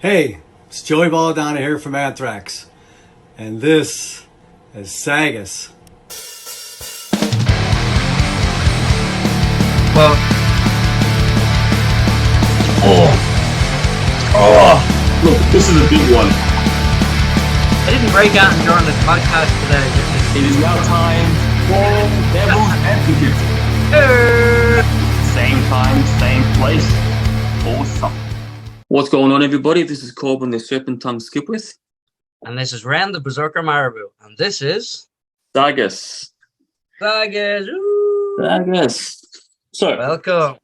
Hey, it's Joey Balladonna here from Anthrax, and this is SAGAS. Well, look, this is a big one. I didn't break out and join the podcast today. It is now time for Devil's Advocate. Same time, same place, awesome. What's going on, everybody? This is Corbin, the Serpentine Skipwith. And this is Ren, the Berserker Marabou. And this is... SAGAS. SAGAS. SAGAS. So,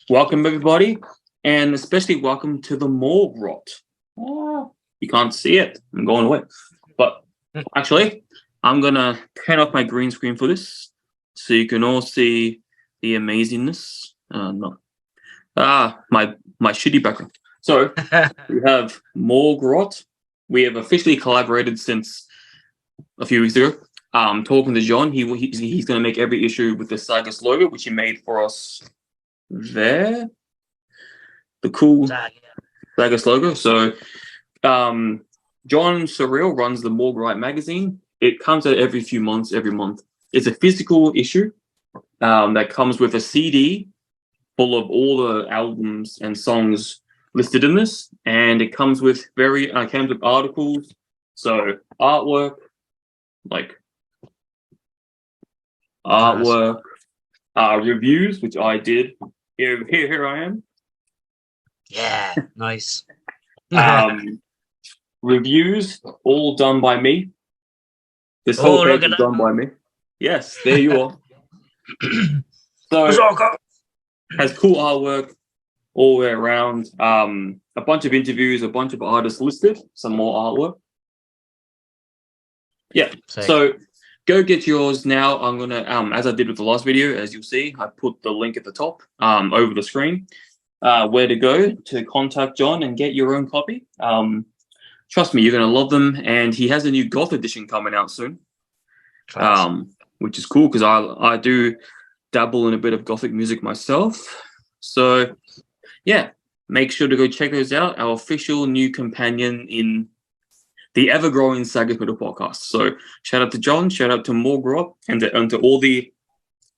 welcome, everybody. And especially welcome to the morgue rot. You can't see it. I'm going away. But actually, I'm going to turn off my green screen for this so you can all see the amazingness. My shitty background. So, we have morgue rot. We have officially collaborated since a few weeks ago. Talking to John, he's going to make every issue with the SAGAS logo, which he made for us there. The cool SAGAS logo. So, John Sorrell runs the Morgue Right magazine. It comes out every few months, every month. It's a physical issue that comes with a CD full of all the albums and songs listed in this, and it comes with articles, so artwork, reviews, which I did. Here I am. Yeah, nice. Reviews, all done by me. This whole page is done by me. Yes, there you are. So, has cool artwork all the way around. A bunch of interviews, a bunch of artists listed, some more artwork. Yeah, so go get yours now. I'm going to, as I did with the last video, as you'll see, I put the link at the top over the screen. Where to go to contact John and get your own copy. Trust me, you're going to love them. And he has a new goth edition coming out soon, which is cool because I do dabble in a bit of gothic music myself. So, yeah, make sure to go check those out. Our official new companion in the ever-growing SAGAS Metal Podcast. So, shout out to John, shout out to Morgue Rot, and to all the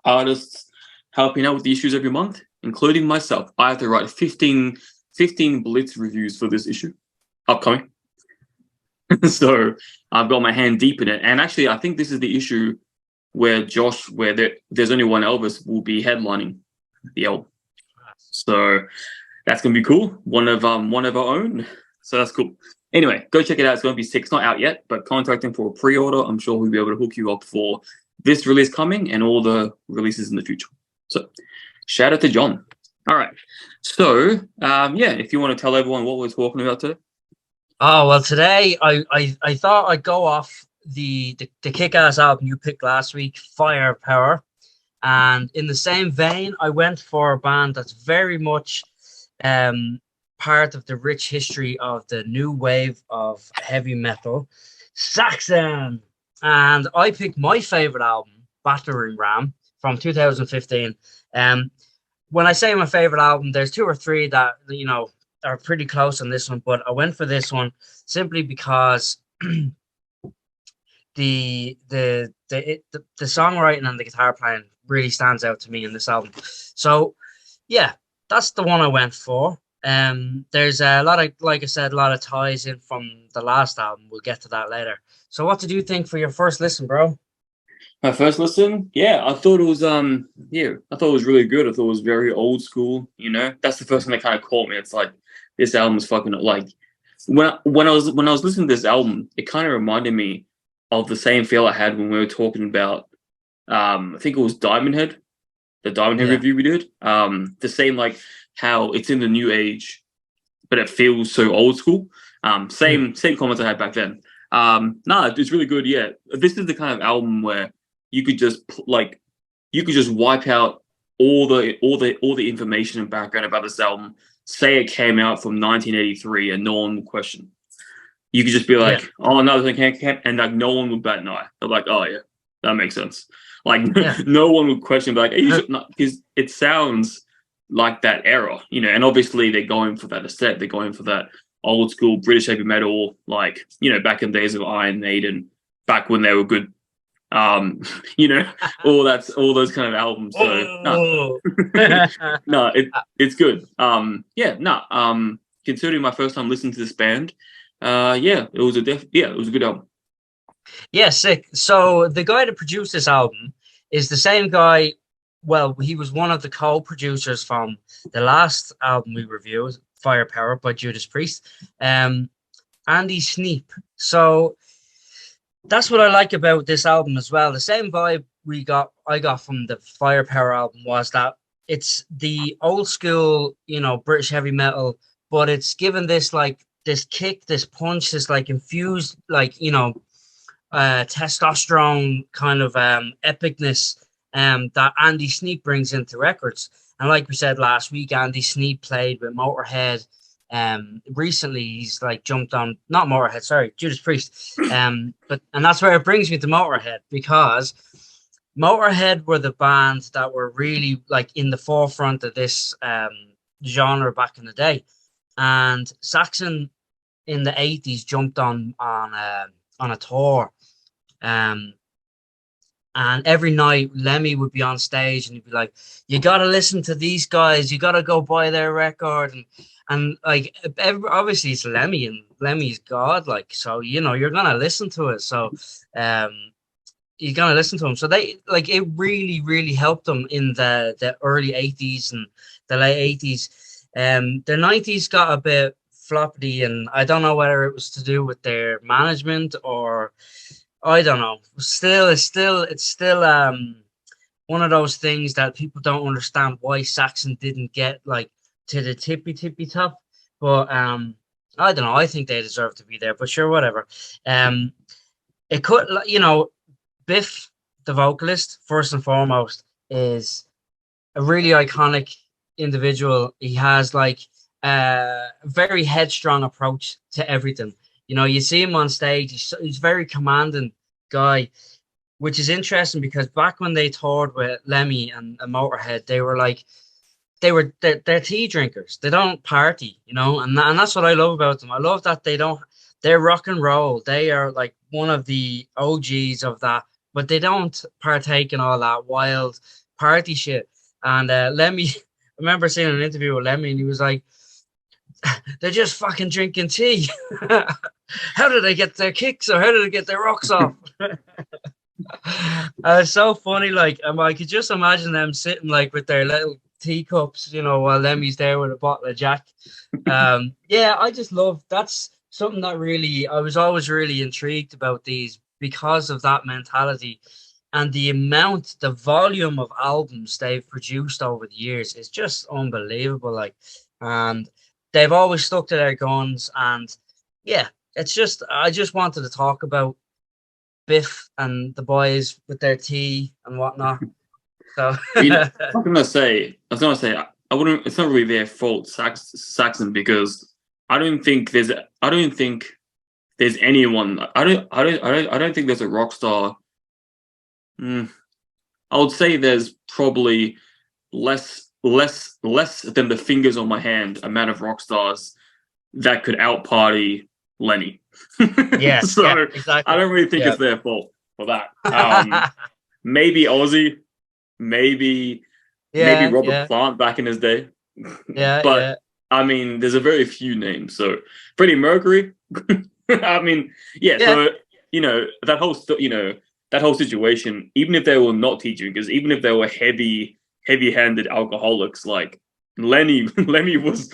artists helping out with the issues every month, including myself. I have to write 15 Blitz reviews for this issue upcoming. So I've got my hand deep in it. And actually, I think this is the issue where there's only one Elvis will be headlining the album. So that's going to be cool. One of our own. So that's cool. Anyway, go check it out. It's going to be sick. It's not out yet, but contact him for a pre-order. I'm sure we'll be able to hook you up for this release coming and all the releases in the future. So shout out to John. All right. So, if you want to tell everyone what we're talking about today. Oh, well, today I thought I'd go off the kick-ass album you picked last week, Firepower. And in the same vein, I went for a band that's very much part of the rich history of the new wave of heavy metal, Saxon. And I picked my favorite album, Battering from 2015. When I say my favorite album, there's two or three that, are pretty close on this one, but I went for this one simply because the songwriting and the guitar playing really stands out to me in this album. So yeah, that's the one I went for. There's a lot of, like I said, a lot of ties in from the last album. We'll get to that later. So what did you think for your first listen, bro? My first listen, I thought it was really good. I thought it was very old school. That's the first thing that kind of caught me. It's like this album is fucking like when I was listening to this album, it kind of reminded me of the same feel I had when we were talking about I think it was Diamond Head, the Diamond Head review we did. The same, like how it's in the new age, but it feels so old school. Same comments I had back then. It's really good. Yeah, this is the kind of album where you could just wipe out all the information and background about this album. Say it came out from 1983 and no one would question. You could just be like, oh, no, they can't, and like no one would bat an eye. They're like, oh yeah, that makes sense. Like no one would question, but because it sounds like that era, and obviously they're going for that aesthetic, they're going for that old school British heavy metal, like, you know, back in the days of Iron Maiden, back when they were good. You know, all those kind of albums. So no, no, it's good. Considering my first time listening to this band, it was a good album. Yeah, sick. So the guy that produced this album is the same guy. Well, he was one of the co-producers from the last album we reviewed, Firepower by Judas Priest, Andy Sneap. So that's what I like about this album as well. The same vibe I got from the Firepower album was that it's the old school, you know, British heavy metal, but it's given this like this kick, this punch, this like infused, like, you know, testosterone kind of epicness that Andy Sneap brings into records. And like we said last week, Andy Sneap played with Motorhead. Recently he's like jumped on, not Motorhead, sorry, Judas Priest. And that's where it brings me to Motorhead, because Motorhead were the bands that were really like in the forefront of this genre back in the day. And Saxon in the 80s jumped on a tour. And every night Lemmy would be on stage and he'd be like, you got to listen to these guys. You got to go buy their record. And like, obviously it's Lemmy, and Lemmy's God. Like, so, you know, you're going to listen to it. So, you're going to listen to him. So they like, it really, really helped them in the early 80s and the late 80s. The 90s got a bit floppy, and I don't know whether it was to do with their management or I don't know. It's still one of those things that people don't understand why Saxon didn't get like to the tippy top. But I don't know. I think they deserve to be there. But sure, whatever. It could, you know, Biff, the vocalist, first and foremost, is a really iconic individual. He has like a very headstrong approach to everything. You know, you see him on stage, he's very commanding guy, which is interesting because back when they toured with Lemmy and Motorhead, they were like, they're tea drinkers. They don't party, you know, and that's what I love about them. I love that they're rock and roll. They are like one of the OGs of that, but they don't partake in all that wild party shit. And Lemmy, I remember seeing an interview with Lemmy, and he was like, they're just fucking drinking tea. How did they get their kicks, or how did they get their rocks off? It's so funny. Like, I could just imagine them sitting like with their little teacups, you know, while Lemmy's there with a bottle of Jack. I just love, that's something that really, I was always really intrigued about these because of that mentality, and the volume of albums they've produced over the years is just unbelievable. Like, and they've always stuck to their guns, and yeah, it's just, I just wanted to talk about Biff and the boys with their tea and whatnot. So I was gonna say, I wouldn't. It's not really their fault, Saxon, because I don't think there's anyone. I don't think there's a rock star. I would say there's probably less than the fingers on my hand amount of rock stars that could out party Lenny. Yeah, so yeah, exactly. I don't really think it's their fault for that. Maybe Ozzy, maybe Robert Plant back in his day. Yeah, but I mean, there's a very few names. So Freddie Mercury. I mean, so you know that whole situation. Even if they were not teaching, because even if they were heavy-handed alcoholics, like Lenny was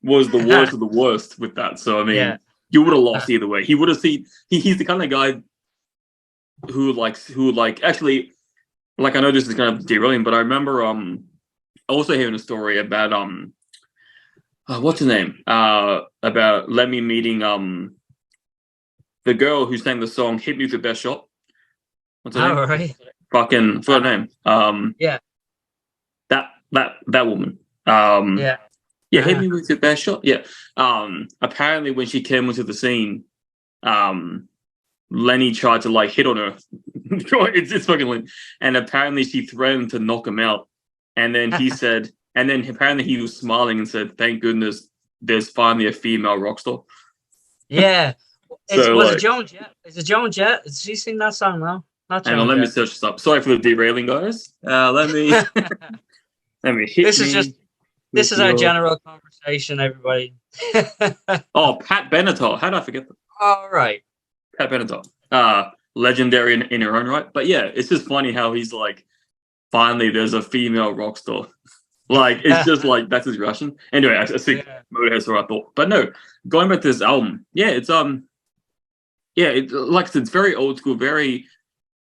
the worst of the worst with that. So I mean, you would have lost either way. He would have seen. He's the kind of guy who actually, like, I know this is kind of derailing, but I remember also hearing a story about what's her name, about Lemmy meeting the girl who sang the song "Hit Me With Your Best Shot." What's her name? Right. Fucking for her name. That woman. Hit me with your best shot. Yeah. Apparently when she came into the scene, Lenny tried to like hit on her. it's fucking Lenny. And apparently she threatened to knock him out. And then he said, and then apparently he was smiling and said, "Thank goodness there's finally a female rock star. Yeah. So, Was like, it Joan Jett? Is it Joan Jett? Did she sing that song now? Not hang Joan on, let me Jett. search this up. Sorry for the derailing, guys. Let me let me hit. This is our general conversation, everybody. Oh, Pat Benatar. How did I forget that? All right. Pat Benatar. Legendary in her own right. But yeah, it's just funny how he's like, finally, there's a female rock star. Like, it's just like, that's his Russian. Anyway, I think Motorhead's what I thought. But no, going back to this album, it's like I said, it's very old school, very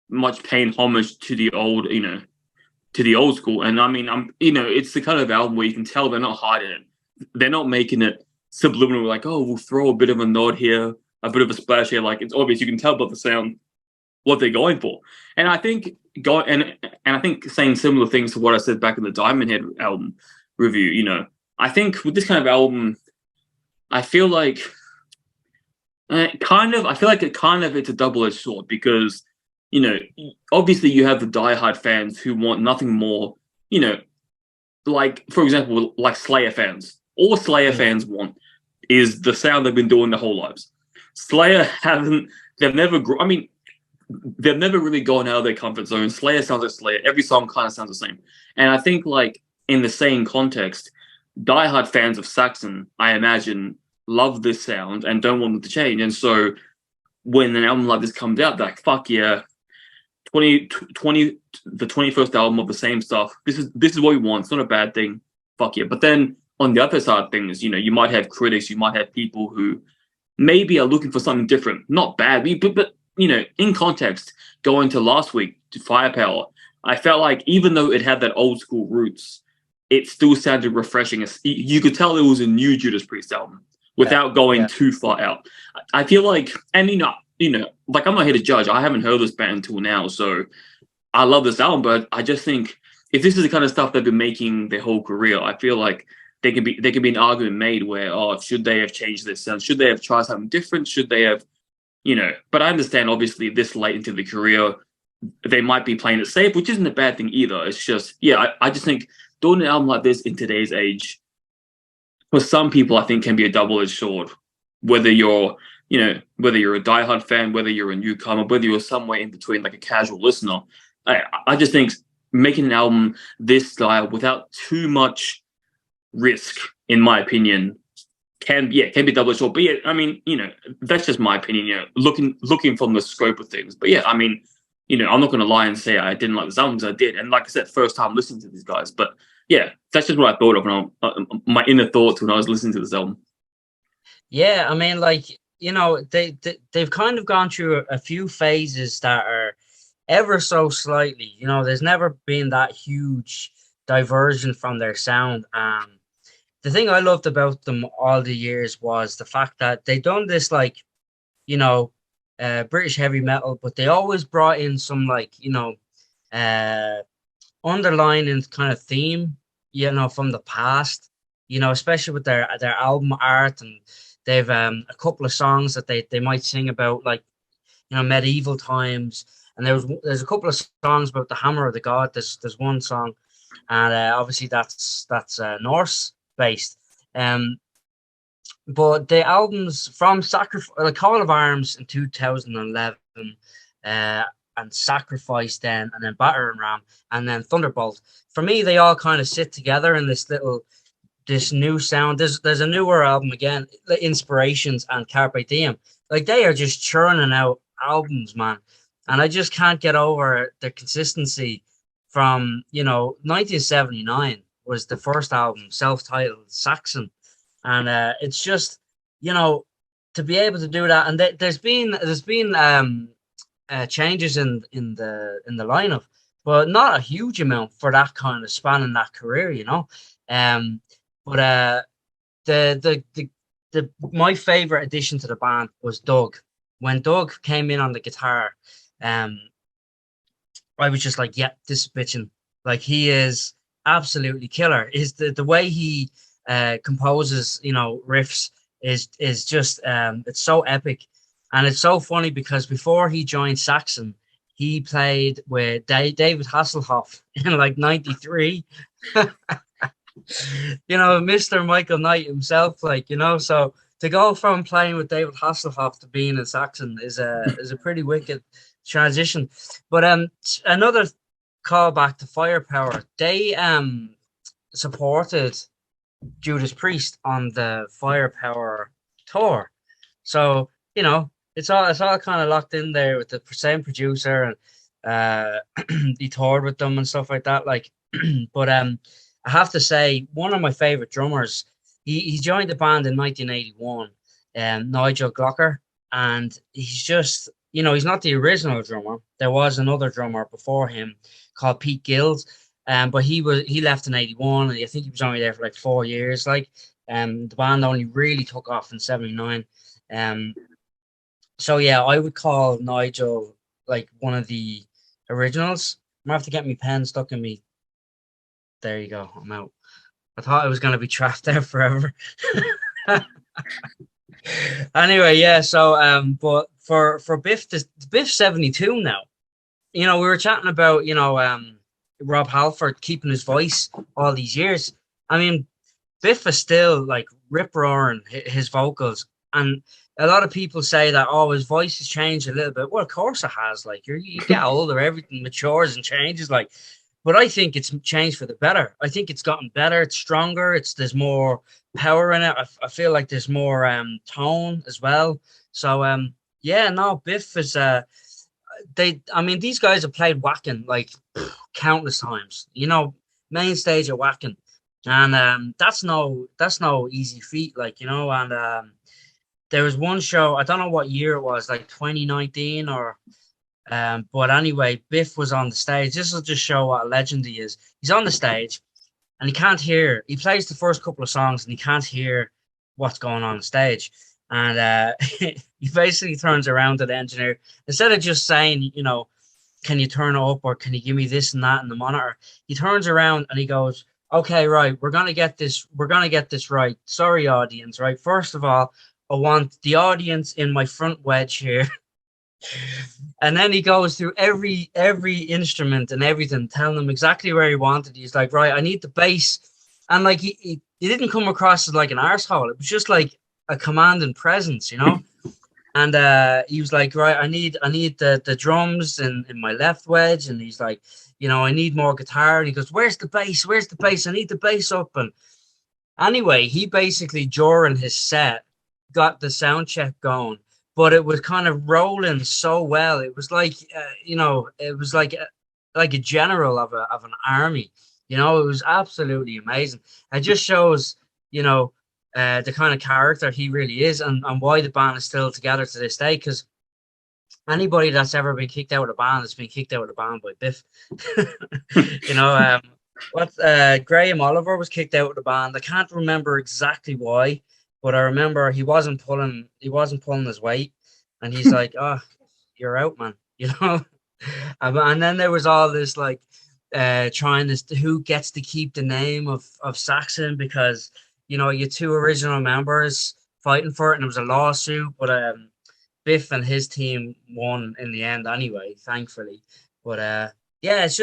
much paying homage to the old, to the old school. And I mean, it's the kind of album where you can tell they're not hiding it. They're not making it subliminal, like, oh, we'll throw a bit of a nod here, a bit of a splash here. Like, it's obvious. You can tell about the sound, what they're going for. And I think I think saying similar things to what I said back in the Diamond Head album review, I think with this kind of album, I feel like it's a double-edged sword because, obviously you have the diehard fans who want nothing more, like, for example, like Slayer fans. All Slayer fans want is the sound they've been doing their whole lives. Slayer they've never really gone out of their comfort zone. Slayer sounds like Slayer. Every song kind of sounds the same. And I think, like, in the same context, diehard fans of Saxon, I imagine, love this sound and don't want it to change. And so when an album like this comes out, they're like, fuck yeah, the 21st album of the same stuff. This is what we want. It's not a bad thing. Fuck yeah. But then on the other side of things, you might have critics, you might have people who maybe are looking for something different. Not bad, but in context, going to last week to Firepower, I felt like even though it had that old school roots, it still sounded refreshing. You could tell it was a new Judas Priest album without going too far out. I feel like, and like, I'm not here to judge. I haven't heard this band until now, so I love this album. But I just think if this is the kind of stuff they've been making their whole career, I feel like there could be an argument made where, oh, should they have changed their sound? Should they have tried something different? Should they have, But I understand, obviously, this late into the career, they might be playing it safe, which isn't a bad thing either. It's just, I just think doing an album like this in today's age, for some people, I think can be a double-edged sword. Whether you're a diehard fan, whether you're a newcomer, whether you're somewhere in between, like a casual listener, I just think making an album this style without too much risk, in my opinion, can be double-edged sword. But I mean, that's just my opinion. Looking from the scope of things. But I'm not going to lie and say I didn't like this album, because I did. And like I said, first time listening to these guys. But that's just what I thought of my inner thoughts when I was listening to this album. Yeah, I mean, like, they've kind of gone through a few phases that are ever so slightly, there's never been that huge diversion from their sound. The thing I loved about them all the years was the fact that they done this, like, British heavy metal, but they always brought in some, like, underlining kind of theme, from the past, especially with their album art. And they've a couple of songs that they might sing about, like, medieval times. And there's a couple of songs about the Hammer of the God. There's one song, and obviously that's Norse based. But the albums from Call of Arms in 2011, and Sacrifice then, and then Battering Ram, and then Thunderbolt, for me, they all kind of sit together in this new sound. There's a newer album again, Inspirations and Carpe Diem. Like, they are just churning out albums, man. And I just can't get over the consistency from, 1979 was the first album, self-titled Saxon. And it's just, to be able to do that. And there's been changes in the lineup, but not a huge amount for that kind of span in that career, But my favorite addition to the band was Doug. When Doug came in on the guitar, I was just like, yeah, this is bitchin'. Like, he is absolutely killer. Is the way he composes, riffs is just it's so epic. And it's so funny because before he joined Saxon, he played with David Hasselhoff in like 93. you know, Mr. Michael Knight himself, like, you know, so to go from playing with David Hasselhoff to being in Saxon is a pretty wicked transition. But another callback to Firepower, they supported Judas Priest on the Firepower tour. So, you know, it's all kind of locked in there with the same producer, and he toured with them and stuff like that. Like, but I have to say, one of my favorite drummers, he joined the band in 1981, Nigel Glocker, and he's just, you know, he's not the original drummer. There was another drummer before him called Pete Gills, but he left in 81, and I think he was only there for like 4 years. Like, the band only really took off in 79. Um, so yeah, I would call Nigel like one of the originals. I'm gonna have to get my pen stuck in me. There you go. I'm out. I thought I was gonna be trapped there forever. Anyway, yeah. So but for Biff 72 now. You know, we were chatting about, you know, Rob Halford keeping his voice all these years. I mean, Biff is still like rip roaring his vocals, and a lot of people say that, oh, his voice has changed a little bit. Well, of course it has. Like, you get older, everything matures and changes. Like, but I think it's changed for the better. I think it's gotten better. It's stronger. There's more power in it. I feel like there's more tone as well. So yeah, no, Biff is I mean, these guys have played Wacken like countless times. You know, main stage at Wacken, and that's no easy feat. Like, you know, and there was one show, I don't know what year it was, like 2019 or but anyway, Biff was on the stage. This will just show what a legend he is. He's on the stage and he can't hear. He plays the first couple of songs and he can't hear what's going on stage. And he basically turns around to the engineer. Instead of just saying, you know, can you turn it up or can you give me this and that in the monitor? He turns around and he goes, okay, right, we're gonna get this right. Sorry, audience, right? First of all, I want the audience in my front wedge here. And then he goes through every instrument and everything, telling them exactly where he wanted. He's like, right, I need the bass. And like he didn't come across as like an arsehole. It was just like a commanding presence, you know? And he was like, right, I need the drums in my left wedge. And he's like, you know, I need more guitar. And he goes, where's the bass? Where's the bass? I need the bass up. And anyway, he basically, during his set, got the sound check going, but it was kind of rolling so well. It was like, you know, it was like a general of an army. You know, it was absolutely amazing. It just shows, you know, the kind of character he really is, and why the band is still together to this day. Because anybody that's ever been kicked out of a band has been kicked out of the band by Biff. You know, Graham Oliver was kicked out of the band. I can't remember exactly why, but I remember he wasn't pulling his weight, and he's like, "Oh, you're out, man," you know. And then there was all this like trying this, who gets to keep the name of Saxon, because, you know, you two original members fighting for it, and it was a lawsuit, but Biff and his team won in the end anyway, thankfully. But yeah, there's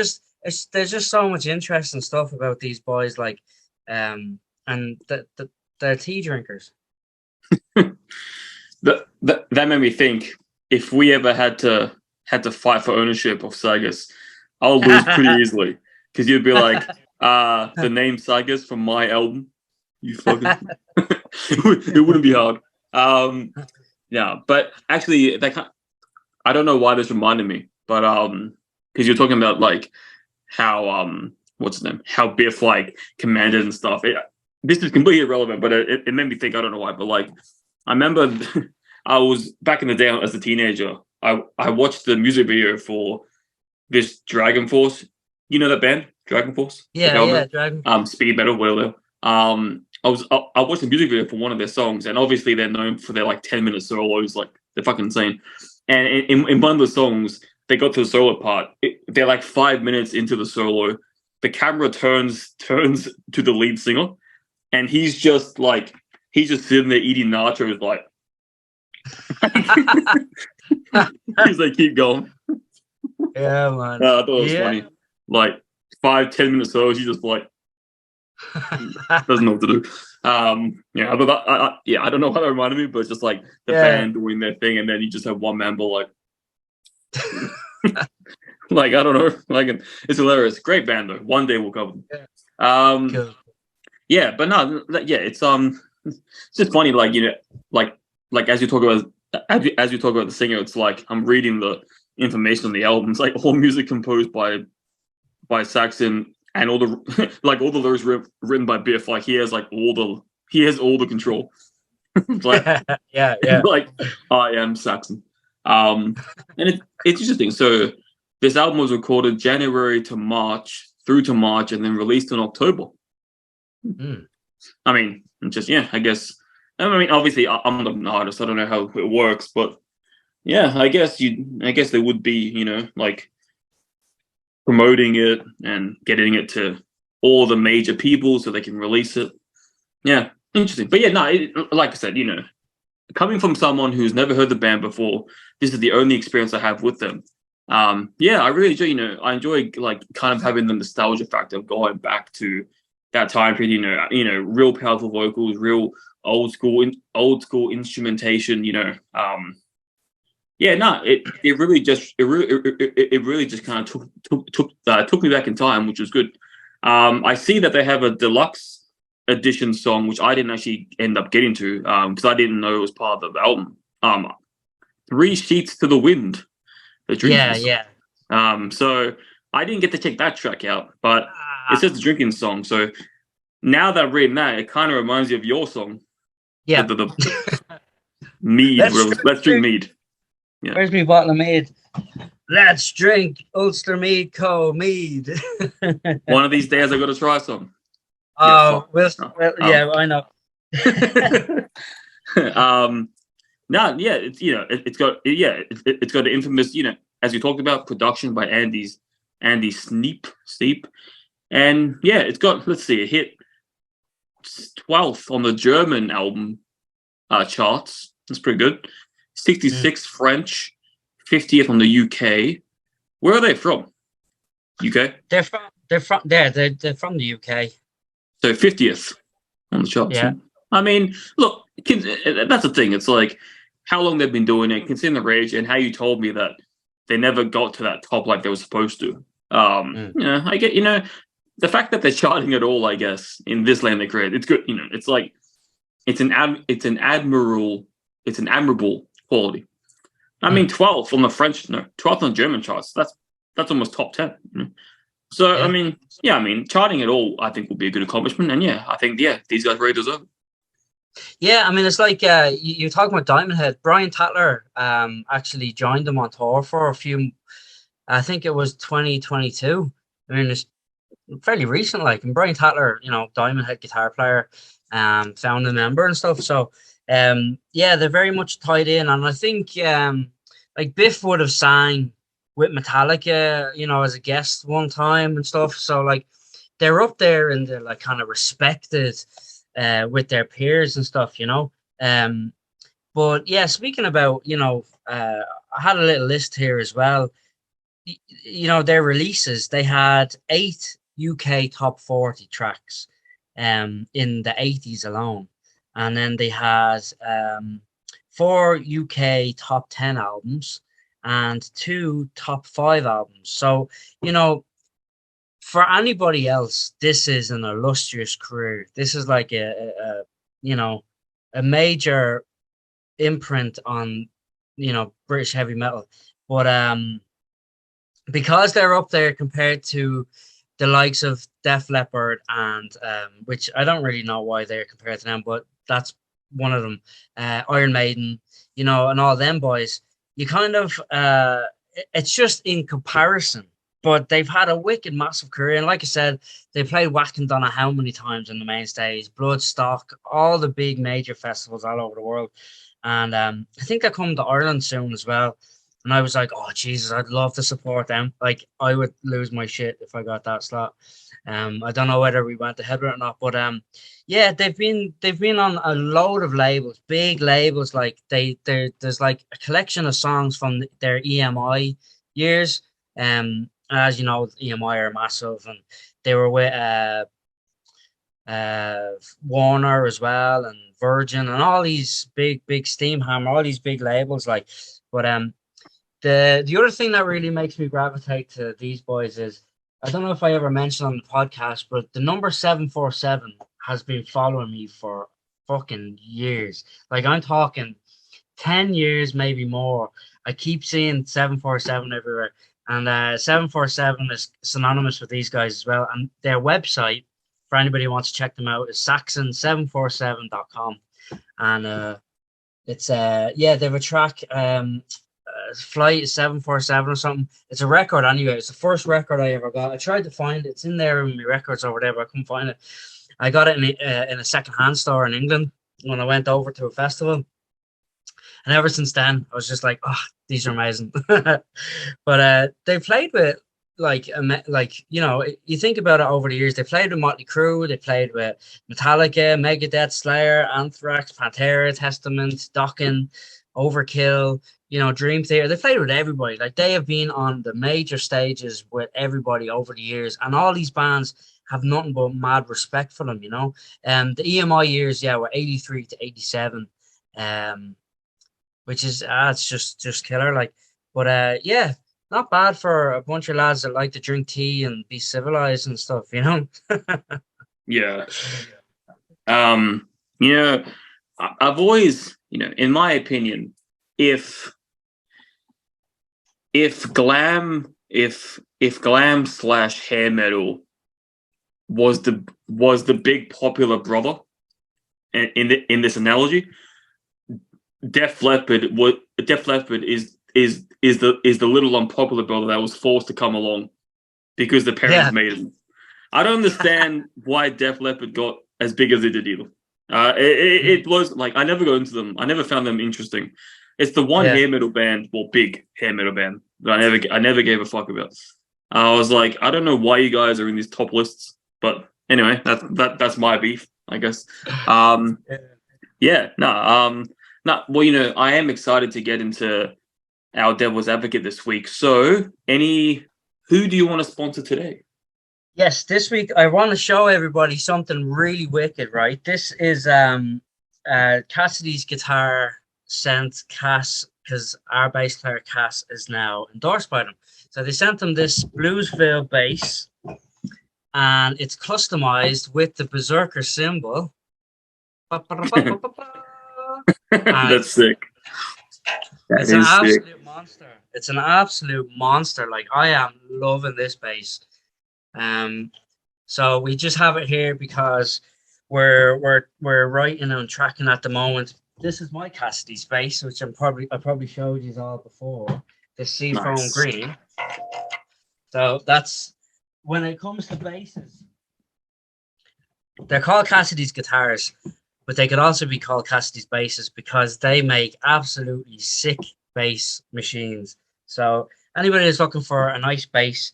just so much interesting stuff about these boys, like and they're tea drinkers. That made me think, if we ever had to fight for ownership of Sagas, I'll lose pretty easily, because you'd be like, the name Sagas from my album. You fucking it wouldn't be hard. Yeah, but actually I don't know why this reminded me, but because you're talking about like how what's his name? How Biff like commanded and stuff. This is completely irrelevant, but it made me think. I don't know why, but like I remember I was back in the day as a teenager. I watched the music video for this Dragon Force. You know that band, Dragon Force? Yeah, Dragon. Speed metal, whatever. I watched the music video for one of their songs, and obviously they're known for their like 10-minute solos, like they're fucking insane. And in one of the songs, they got to the solo part. They're like 5 minutes into the solo. The camera turns to the lead singer, and he's just sitting there eating nachos, like he's like, keep going. Yeah, man. I thought it was funny. Like 5-10 minute solos, he's just like Doesn't know what to do. Yeah, but I don't know how that reminded me, but it's just like the band doing their thing, and then you just have one member like, like I don't know, like it's hilarious. Great band though. One day we'll cover them. Cool. Yeah, but no, it's just funny, like like as you talk about as you talk about the singer, it's like I'm reading the information on the album. It's like all music composed by Saxon, and all the like all the lyrics written by Biff. Like he has all the control. Like yeah. like I am Saxon. And it's interesting. So this album was recorded January to March, and then released in October. I mean, just I guess. I mean, obviously, I'm not an artist. I don't know how it works, but yeah, I guess there would be, like promoting it and getting it to all the major people so they can release it. Yeah, interesting. But yeah, no, like I said, coming from someone who's never heard the band before, this is the only experience I have with them. Yeah, I really enjoy. I enjoy like kind of having the nostalgia factor of going back to that time period. Real powerful vocals, real old school instrumentation. Yeah, no, it really just kind of took me back in time, which was good. I see that they have a deluxe edition song, which I didn't actually end up getting to because I didn't know it was part of the album. 3 Sheets to the Wind. The drinking song. So I didn't get to check that track out, but it says the drinking song. So now that I'm reading that, it kind of reminds me of your song. Yeah. The mead. Let's drink mead. Yeah. Where's my bottle of mead? Let's drink Ulster Mead Co. Mead. One of these days I got to try some. Oh, I know. No, yeah, it's got an infamous, as you talked about, production by Andy Sneap, and yeah, it's got, let's see, it hit 12th on the German album charts. That's pretty good. 66 French, 50th on the UK. Where are they from? UK. They're from the UK. So 50th on the charts. Yeah. I mean, look, that's the thing. It's like how long they've been doing it, considering the range, and how you told me that they never got to that top like they were supposed to. I get, the fact that they're charting at all, I guess, in this land they created, it's good. It's like it's an admirable quality. I mean, 12th on the 12th on the German charts. That's almost top 10. So yeah. I mean, charting it all, I think, will be a good accomplishment. And yeah, I think these guys really deserve it. Yeah, I mean, it's like you're talking about Diamond Head. Brian Tatler actually joined them on tour for a few. I think it was 2022. I mean, it's fairly recent. Like, and Brian Tatler, Diamond Head guitar player, founding member and stuff. So, yeah, they're very much tied in. And I think like Biff would have sang with Metallica, as a guest one time and stuff. So like they're up there and they're like kind of respected with their peers and stuff, But yeah, speaking about, I had a little list here as well. Their releases, they had 8 UK top 40 tracks in the 80s alone. And then they had 4 UK top 10 albums and 2 top 5 albums. So, for anybody else, this is an illustrious career. This is like a major imprint on, British heavy metal. But because they're up there compared to the likes of Def Leppard and which I don't really know why they're compared to them, but that's one of them, Iron Maiden, and all them boys, you kind of, it's just in comparison, but they've had a wicked massive career. And like I said, they played Wackendonna how many times in the main stage, Bloodstock, all the big major festivals all over the world. And I think they're coming to Ireland soon as well. And I was like, oh, Jesus, I'd love to support them. Like, I would lose my shit if I got that slot. I don't know whether we went ahead with it or not, but yeah, they've been on a load of labels, big labels. Like there's like a collection of songs from their EMI years. As you know, EMI are massive, and they were with Warner as well, and Virgin, and all these big Steam Hammer, all these big labels. Like, but the other thing that really makes me gravitate to these boys is, I don't know if I ever mentioned on the podcast, but the number 747 has been following me for fucking years. Like, I'm talking 10 years, maybe more. I keep seeing 747 everywhere. And 747 is synonymous with these guys as well. And their website, for anybody who wants to check them out, is Saxon747.com. And it's they have a track, Flight 747 or something. It's a record anyway. It's the first record I ever got. I tried to find it. It's in there in my records over there, but I couldn't find it. I got it in a second-hand store in England when I went over to a festival. And ever since then, I was just like, oh, these are amazing. But they played with, like, you know, you think about it over the years, they played with Motley Crue, they played with Metallica, Megadeth, Slayer, Anthrax, Pantera, Testament, Dokken, Overkill, you know, Dream Theater. They played with everybody. Like, they have been on the major stages with everybody over the years, and all these bands have nothing but mad respect for them, you know. The EMI years, were 83 to 87, which is it's just killer. Like, but not bad for a bunch of lads that like to drink tea and be civilized and stuff, you know. Yeah. You know, I've always, you know, in my opinion, if glam slash hair metal was the big popular brother in this analogy, Def Leppard is the little unpopular brother that was forced to come along because the parents made him. I don't understand why Def Leppard got as big as it did either. It was like, I never got into them. I never found them interesting. It's the one hair metal band, well, big hair metal band that I never gave a fuck about. I was like, I don't know why you guys are in these top lists, but anyway, that's my beef, I guess. Well, you know, I am excited to get into our Devil's Advocate this week. So, who do you want to sponsor today? Yes, this week I want to show everybody something really wicked, right? This is Cassidy's guitar sent Cass, because our bass player Cass is now endorsed by them. So they sent them this Bluesville bass, and it's customized with the Berserker symbol. That's sick. It's an absolute monster. It's an absolute monster. Like, I am loving this bass. So we just have it here because we're writing and tracking at the moment. This is my Cassidy's bass, which I probably showed you all before. The seafoam green. So that's, when it comes to basses, they're called Cassidy's guitars, but they could also be called Cassidy's basses because they make absolutely sick bass machines. So anybody who's looking for a nice bass,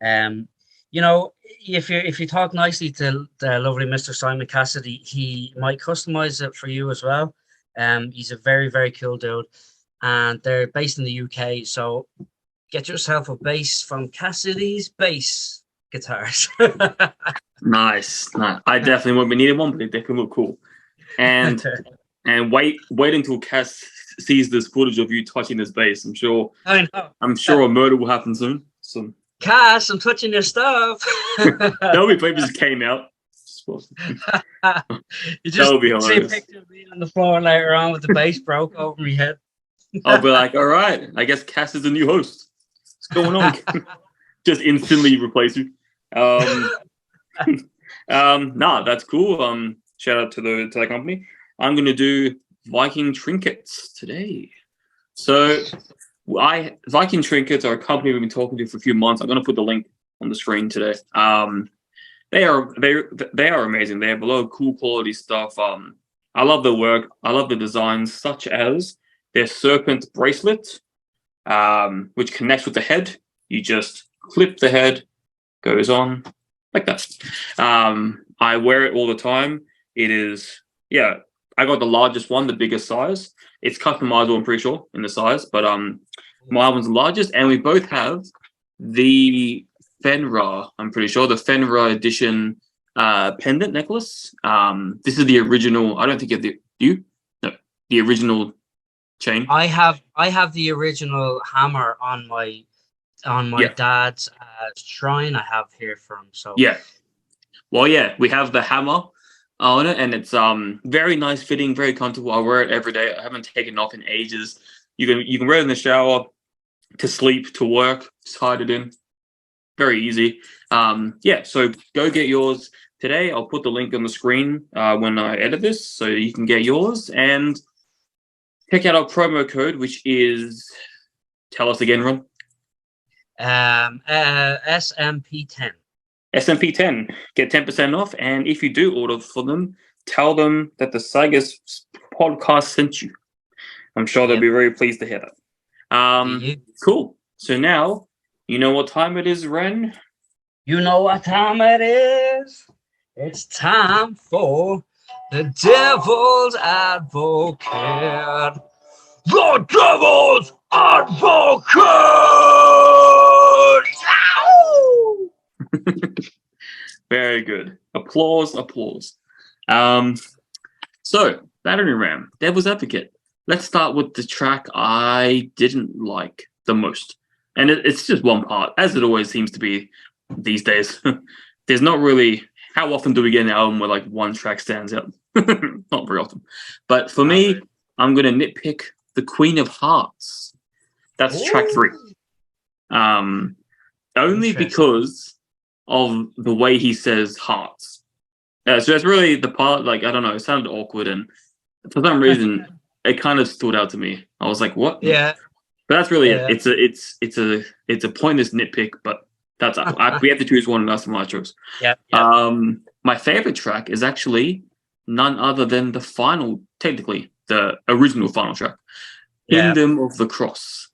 you know, if you talk nicely to the lovely Mr. Simon Cassidy, he might customize it for you as well. He's a very, very cool dude, and they're based in the UK. So get yourself a bass from Cassidy's Bass Guitars. Nice. I definitely won't be needing one, but it definitely look cool. And wait until Cass sees this footage of you touching this bass. I'm sure a murder will happen soon. So, Cass, I'm touching your stuff. That'll be funny if it just came out. You just see a picture of me on the floor later on with the bass broke over my head. I'll be like, all right, I guess Cass is the new host. What's going on? Just instantly replace you. That's cool. Shout out to the company. I'm going to do Viking Trinkets today. So Viking Trinkets are a company we've been talking to for a few months. I'm going to put the link on the screen today. They are amazing. They have a lot of cool quality stuff. I love their work. I love the designs, such as their serpent bracelet, which connects with the head. You just clip the head, goes on like that. I wear it all the time. It is, I got the largest one, the biggest size. It's customizable, I'm pretty sure, in the size, but my one's the largest, and we both have the Fenrir, I'm pretty sure, the Fenrir edition pendant necklace. This is the original. I don't think the original chain. I have the original hammer on my dad's shrine. I have here for him. So yeah. Well, yeah, we have the hammer on it, and it's very nice fitting, very comfortable. I wear it every day. I haven't taken it off in ages. You can wear it in the shower, to sleep, to work, just hide it in. Very easy. Yeah, so go get yours today. I'll put the link on the screen when I edit this, so you can get yours. And check out our promo code, which is, tell us again, Ron. SMP10. SMP10. Get 10% off. And if you do order for them, tell them that the SAGAS podcast sent you. I'm sure they'll be very pleased to hear that. Cool. So now, you know what time it is, Ren? You know what time it is? It's time for the Devil's Advocate. The Devil's Advocate! Ow! Very good. Applause. So, Battering Ram, Devil's Advocate. Let's start with the track I didn't like the most. And it's just one part, as it always seems to be these days. There's not really... How often do we get an album where, like, one track stands out? Not very often. But for me, I'm going to nitpick The Queen of Hearts. That's track 3. Only because of the way he says hearts. So that's really the part, like, I don't know, it sounded awkward, and for some reason, it kind of stood out to me. I was like, what? Yeah. But that's really it. It's a pointless nitpick, but that's we have to choose one, and that's my choice. Yeah. My favorite track is actually none other than technically the original final track, Kingdom of the Cross.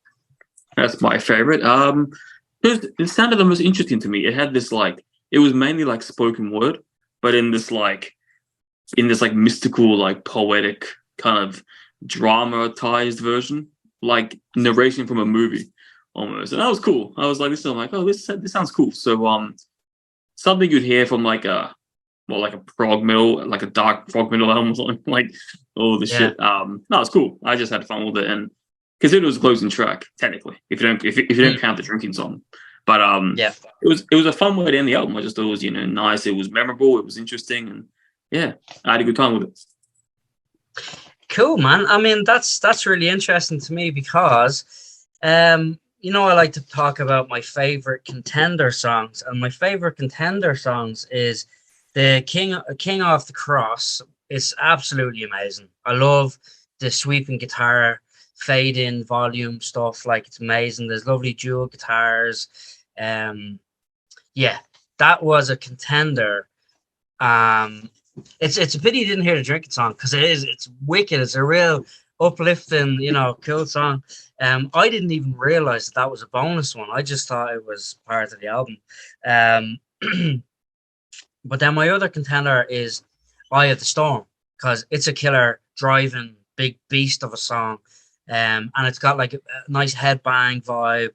That's my favorite. It sounded the most interesting to me. It had this it was mainly like spoken word, but in this mystical, like poetic kind of dramatized version, like narration from a movie almost, and that was cool. I was like, this sounds cool. So something you'd hear from like a prog metal, like a dark prog metal album or something, like all this shit. No, it's cool. I just had fun with it, and because it was a closing track technically, if you don't count the drinking song. But it was a fun way to end the album. I just thought it was nice. It was memorable. It was interesting, and I had a good time with it. Cool, man. I mean, that's really interesting to me because, I like to talk about my favorite contender songs, and my favorite contender songs is the King of the Cross. It's absolutely amazing. I love the sweeping guitar, fade in volume stuff. Like, it's amazing. There's lovely dual guitars. That was a contender. It's a pity you didn't hear the drinking song, because it's wicked. It's a real uplifting, cool song. I didn't even realize that was a bonus one. I just thought it was part of the album. But then my other contender is Eye of the Storm, because it's a killer driving big beast of a song. And it's got like a nice headbang vibe,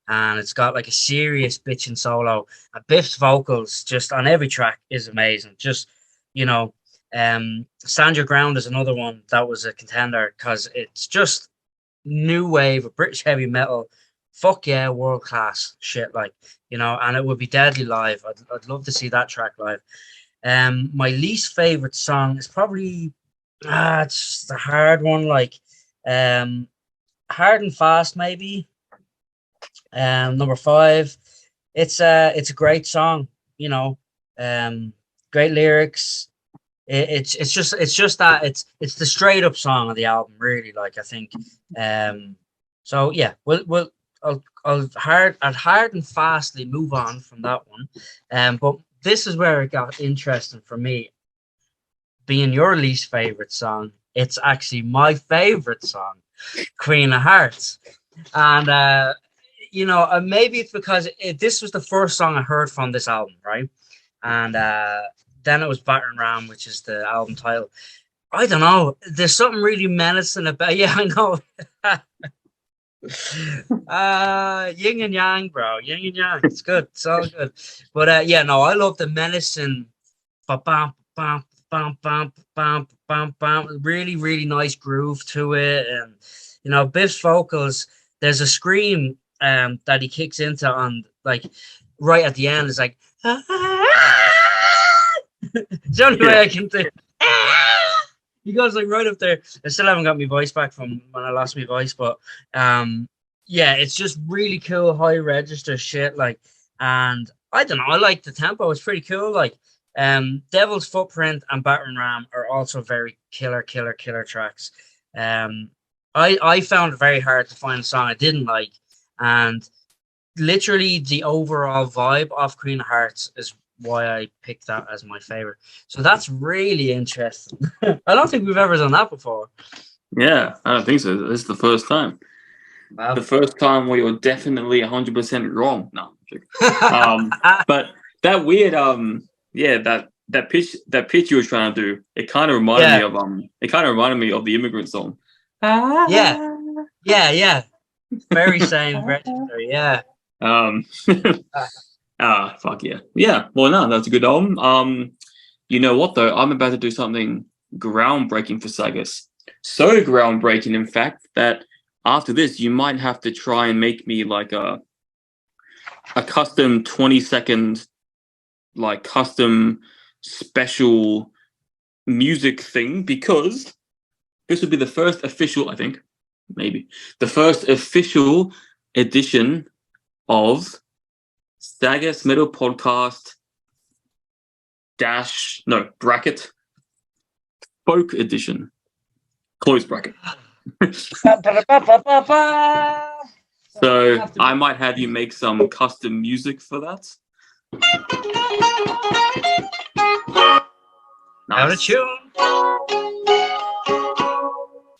and it's got like a serious bitching solo. And Biff's vocals just on every track is amazing. Just, Stand Your Ground is another one that was a contender, because it's just new wave of British heavy metal. Fuck yeah, world class shit, and it would be deadly live. I'd love to see that track live. My least favorite song is probably it's just a hard one, Hard and Fast, maybe. Number 5. It's a great song, great lyrics. It's just that it's the straight up song of the album, really. I think. So yeah, I'll hard and fastly move on from that one. But this is where it got interesting for me. Being your least favorite song, it's actually my favorite song, Queen of Hearts. And maybe it's because this was the first song I heard from this album, right? And then it was Battering Ram, which is the album title. I don't know. There's something really menacing about. Yeah, I know. Yin and yang, bro. Yin and yang. It's good. It's all good. But I love the menacing bam, bam, bam, bam, bam, bam, bam, bam. Really, really nice groove to it, and you know, Biff's vocals. There's a scream that he kicks into on like right at the end. It's like it's the only way I can do. He goes like right up there. I still haven't got my voice back from when I lost my voice, but yeah, it's just really cool high register shit. Like, and I don't know, I like the tempo. It's pretty cool. Like, Devil's Footprint and Battering Ram are also very killer tracks. I found it very hard to find a song I didn't like, and literally the overall vibe of Queen of Hearts is why I picked that as my favorite. So that's really interesting. I don't think we've ever done that before. Yeah, I don't think so. This is the first time. Wow. The first time where you're definitely 100% wrong. No, but that weird, that pitch you were trying to do, it kind of reminded me of the Immigrant song. Yeah. Very same register. Yeah. Fuck yeah. Yeah, well, no, that's a good album. You know what, though? I'm about to do something groundbreaking for Sagas. So groundbreaking, in fact, that after this, you might have to try and make me like a custom 20-second, like custom special music thing, because this would be the first official, I think, maybe, the first official edition of SAGAS Metal Podcast bracket folk edition, close bracket. So I might have you make some custom music for that. Out of tune.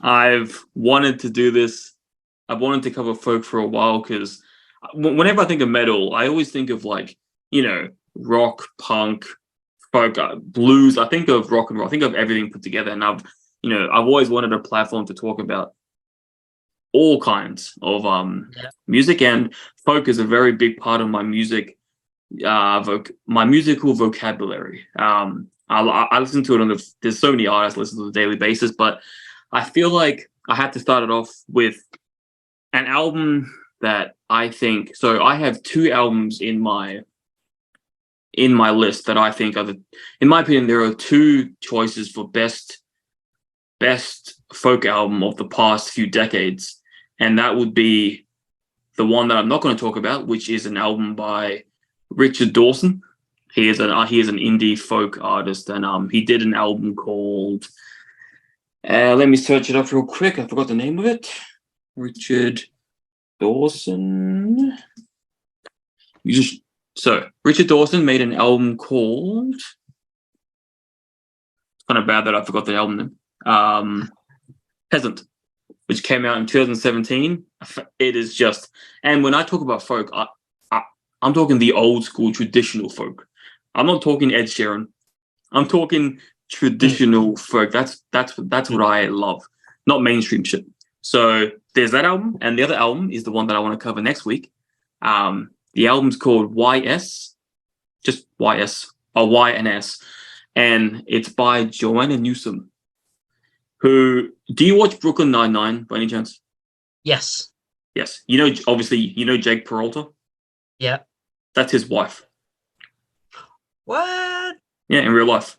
I've wanted to do this. I've wanted to cover folk for a while because whenever I think of metal, I always think of like, you know, rock, punk, folk, blues. I think of rock and roll. I think of everything put together. And I've always wanted a platform to talk about all kinds of music, and folk is a very big part of my music, my musical vocabulary. I listen to it there's so many artists I listen to on a daily basis, but I feel like I had to start it off with an album that I think, so I have 2 albums in my list that I think are in my opinion, there are 2 choices for best folk album of the past few decades. And that would be the one that I'm not going to talk about, which is an album by Richard Dawson. He is an indie folk artist, and he did an album called, let me search it up real quick. I forgot the name of it. Richard Dawson. Richard Dawson made an album called, it's kind of bad that I forgot the album name, Peasant, which came out in 2017. It is just, and when I talk about folk, I'm talking the old school traditional folk. I'm not talking Ed Sheeran. I'm talking traditional folk. That's what I love, not mainstream shit. So there's that album, and the other album is the one that I want to cover next week. The album's called YS, just YS, or Y and S, and it's by Joanna Newsom. Who, do you watch Brooklyn Nine-Nine by any chance? Yes. Yes. You know, obviously, you know Jake Peralta? Yeah. That's his wife. What? Yeah, in real life.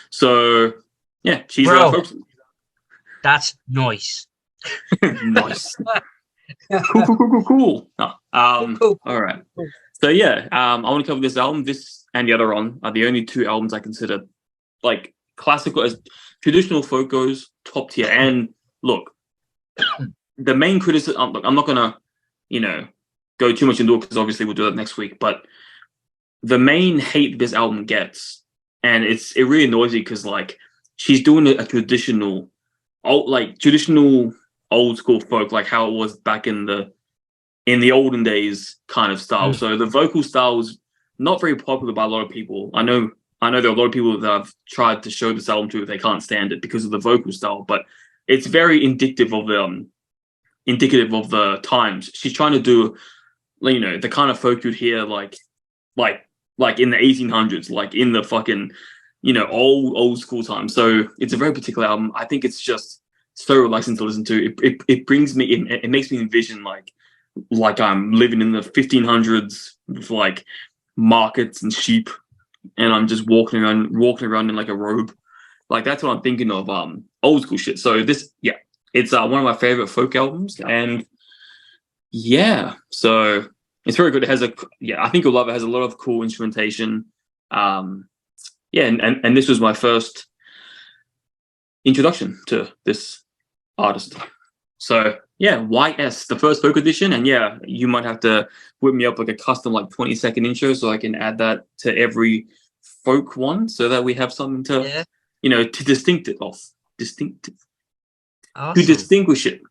So, yeah, she's Bro, that's nice. Nice. Cool. Oh, Cool. All right. So, yeah, I want to cover this album. This and the other one are the only 2 albums I consider, like, classical, as traditional folk goes, top tier. And look, the main criticism, I'm not gonna, go too much into it because obviously we'll do that next week. But the main hate this album gets, and it really annoys me because like she's doing a traditional old school folk, like how it was back in the olden days kind of style. So the vocal style was not very popular by a lot of people. I know there are a lot of people that I've tried to show this album to, they can't stand it because of the vocal style, but it's very indicative of the times. She's trying to do, the kind of folk you'd hear like in the 1800s, like in the fucking old school time. So it's a very particular album. I think it's just so relaxing to listen to. It brings me in. It makes me envision like I'm living in the 1500s with like markets and sheep, and I'm just walking around in like a robe. Like that's what I'm thinking of. Old school shit. So this, yeah, it's one of my favorite folk albums, and yeah, so it's very good. It has I think you'll love it. It has a lot of cool instrumentation. Yeah, and this was my first introduction to this artist. So yeah, YS, the first folk edition, and yeah, you might have to whip me up like a custom 20-second intro so I can add that to every folk one, so that we have something to to distinct it off, distinctive, awesome. to distinguish it.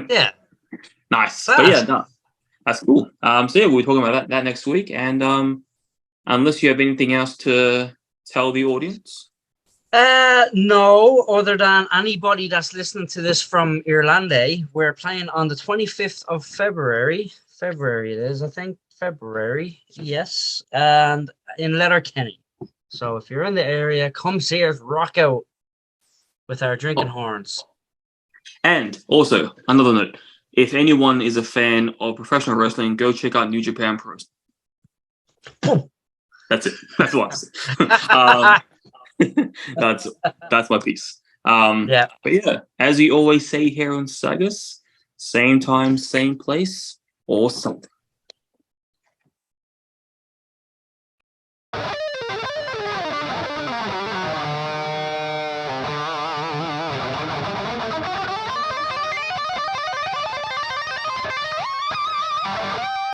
Yeah, nice. But yeah, no, that's cool. So yeah, we'll be talking about that next week, and unless you have anything else to tell the audience. No, other than anybody that's listening to this from Irlande, we're playing on the 25th of February. February it is, I think. February, yes. And in Letterkenny. So if you're in the area, come see us rock out with our drinking horns. And also, another note, if anyone is a fan of professional wrestling, go check out New Japan Pro. That's it. That's what I say. That's my piece. Yeah. But yeah, as we always say here on SAGAS, same time, same place, or something.